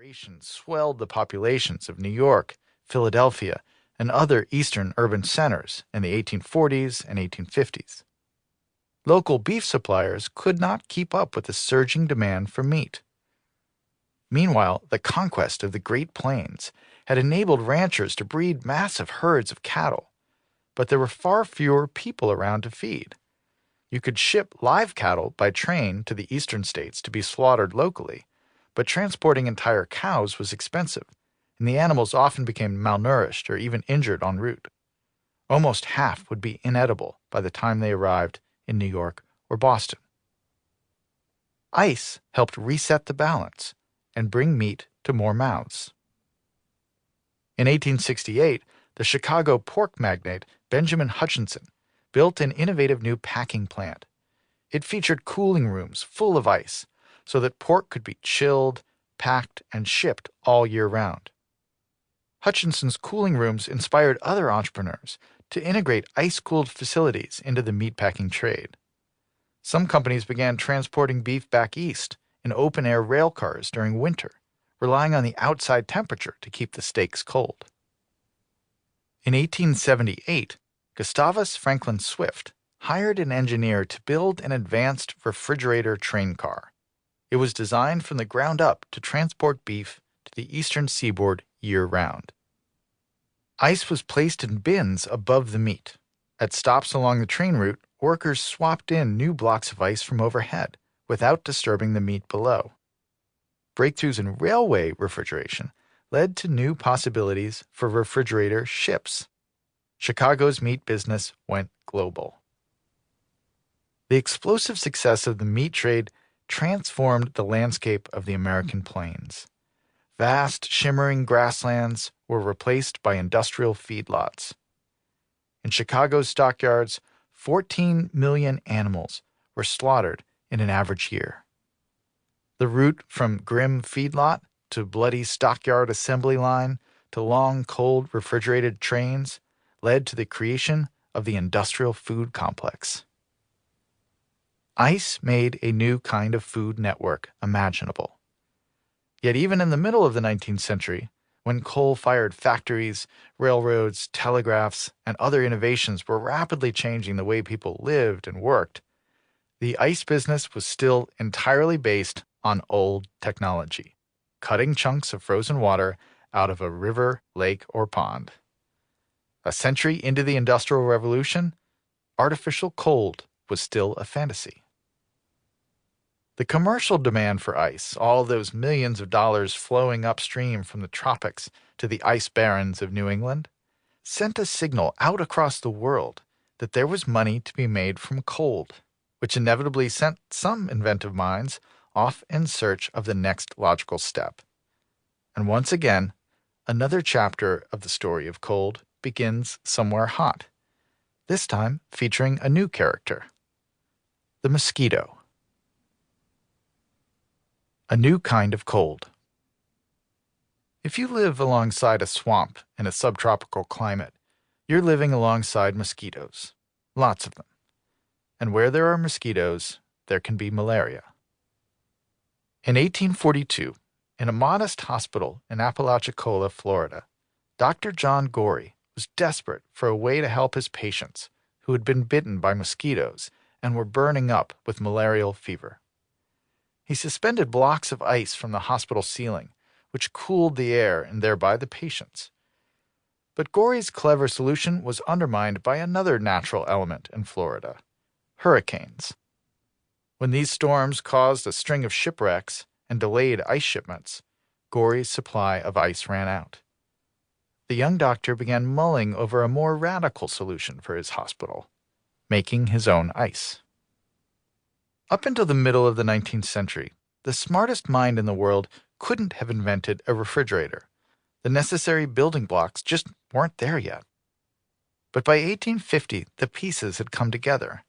refrigeration swelled the populations of New York, Philadelphia, and other eastern urban centers in the 1840s and 1850s. Local beef suppliers could not keep up with the surging demand for meat. Meanwhile, the conquest of the Great Plains had enabled ranchers to breed massive herds of cattle, but there were far fewer people around to feed. You could ship live cattle by train to the eastern states to be slaughtered locally, but transporting entire cows was expensive, and the animals often became malnourished or even injured en route. Almost half would be inedible by the time they arrived in New York or Boston. Ice helped reset the balance and bring meat to more mouths. In 1868, the Chicago pork magnate Benjamin Hutchinson built an innovative new packing plant. It featured cooling rooms full of ice so that pork could be chilled, packed, and shipped all year round. Hutchinson's cooling rooms inspired other entrepreneurs to integrate ice-cooled facilities into the meatpacking trade. Some companies began transporting beef back east in open-air rail cars during winter, relying on the outside temperature to keep the steaks cold. In 1878, Gustavus Franklin Swift hired an engineer to build an advanced refrigerator train car. It was designed from the ground up to transport beef to the eastern seaboard year-round. Ice was placed in bins above the meat. At stops along the train route, workers swapped in new blocks of ice from overhead without disturbing the meat below. Breakthroughs in railway refrigeration led to new possibilities for refrigerator ships. Chicago's meat business went global. The explosive success of the meat trade transformed the landscape of the American plains. Vast, shimmering grasslands were replaced by industrial feedlots. In Chicago's stockyards, 14 million animals were slaughtered in an average year. The route from grim feedlot to bloody stockyard assembly line to long, cold, refrigerated trains led to the creation of the industrial food complex. Ice made a new kind of food network imaginable. Yet even in the middle of the 19th century, when coal-fired factories, railroads, telegraphs, and other innovations were rapidly changing the way people lived and worked, the ice business was still entirely based on old technology, cutting chunks of frozen water out of a river, lake, or pond. A century into the Industrial Revolution, artificial cold was still a fantasy. The commercial demand for ice, all those millions of dollars flowing upstream from the tropics to the ice barrens of New England, sent a signal out across the world that there was money to be made from cold, which inevitably sent some inventive minds off in search of the next logical step. And once again, another chapter of the story of cold begins somewhere hot, this time featuring a new character, the mosquito. A new kind of cold. If you live alongside a swamp in a subtropical climate, you're living alongside mosquitoes, lots of them. And where there are mosquitoes, there can be malaria. In 1842, in a modest hospital in Apalachicola, Florida, Dr. John Gorey was desperate for a way to help his patients who had been bitten by mosquitoes and were burning up with malarial fever. He suspended blocks of ice from the hospital ceiling, which cooled the air and thereby the patients. But Gorey's clever solution was undermined by another natural element in Florida: hurricanes. When these storms caused a string of shipwrecks and delayed ice shipments, Gorey's supply of ice ran out. The young doctor began mulling over a more radical solution for his hospital: making his own ice. Up until the middle of the 19th century, the smartest mind in the world couldn't have invented a refrigerator. The necessary building blocks just weren't there yet. But by 1850, the pieces had come together.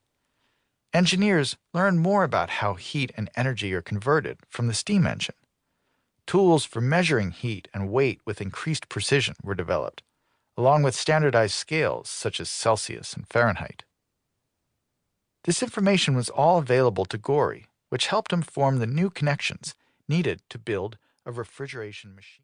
Engineers learned more about how heat and energy are converted from the steam engine. Tools for measuring heat and weight with increased precision were developed, along with standardized scales such as Celsius and Fahrenheit. This information was all available to Gorey, which helped him form the new connections needed to build of refrigeration machines.